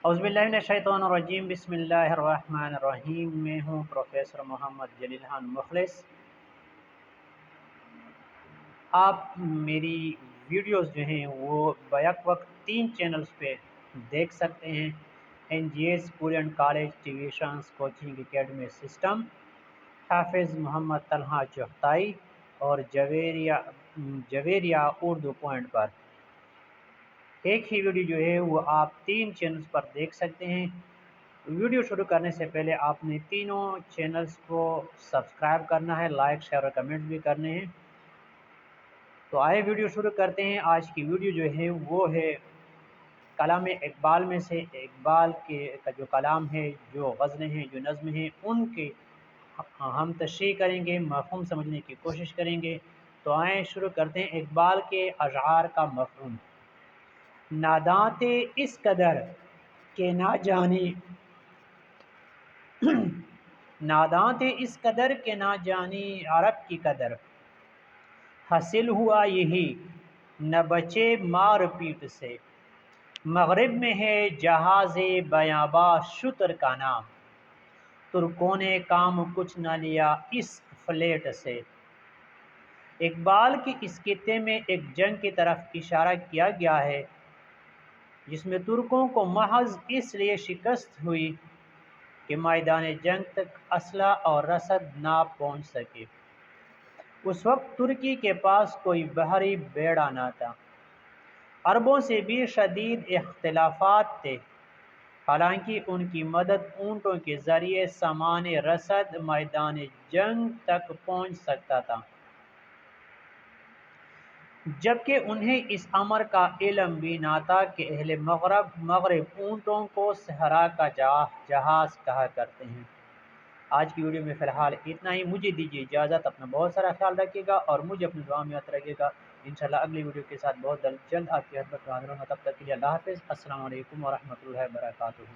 औज़ुबिल्लाहिमिनश्शैतानिर्रजीम बिस्मिल्लाहिर्रहमानिर्रहीम। मैं हूँ प्रोफेसर मोहम्मद जलील खान मुखलिस। आप मेरी वीडियोस जो हैं वो बैक वक्त 3 चैनल्स पे देख सकते हैं। NGS school and college tuitions coaching academy system, हाफिज़ मोहम्मद तलहा चुगताई और जवेरिया उर्दू पॉइंट पर एक ही वीडियो जो है वो आप 3 चैनल्स पर देख सकते हैं। वीडियो शुरू करने से पहले आपने तीनों चैनल्स को सब्सक्राइब करना है, लाइक शेयर और कमेंट भी करने हैं। तो आए वीडियो शुरू करते हैं। आज की वीडियो जो है वो है कलाम इकबाल में से इकबाल के का जो कलाम है, जो गज़लें हैं, जो नज़्म हैं, उनके हम तशरीह करेंगे, मफ़हूम समझने की कोशिश करेंगे। तो आए शुरू करते हैं। इकबाल के अशआर का मफ़हूम। नादाते इस कदर के ना जाने नादां थे इस कदर के ना जानी अरब की कदर, हासिल हुआ यही न बचे मार पीट से। मगरिब में है जहाज़े बयाबा शुतर का नाम, तुर्कों ने काम कुछ न लिया इस फ्लेट से। इकबाल की इस कित्ते में एक जंग की तरफ इशारा किया गया है जिसमें तुर्कों को महज इसलिए शिकस्त हुई कि मैदान जंग तक असला और रसद ना पहुंच सके। उस वक्त तुर्की के पास कोई बहरी बेड़ा ना था। अरबों से भी शदीद इख्तिलाफात थे, हालांकि उनकी मदद ऊँटों के जरिए सामान रसद मैदान जंग तक पहुंच सकता था, जबकि उन्हें इस अमर का इल्म भी ना था कि अहले मगरब ऊँटों को सहरा का जहाज़ कहा करते हैं। आज की वीडियो में फ़िलहाल इतना ही। मुझे दीजिए इजाज़त। अपना बहुत सारा ख्याल रखिएगा और मुझे अपनी दुआ में याद रखिएगा। इंशाल्लाह अगली वीडियो के साथ बहुत जल्द आपकी खिदमत में हाज़िर होऊंगा। तब तक के लिए अल्लाह हाफ़िज़। अस्सलामु अलैकुम व रहमतुल्लाहि व बरकातुहू।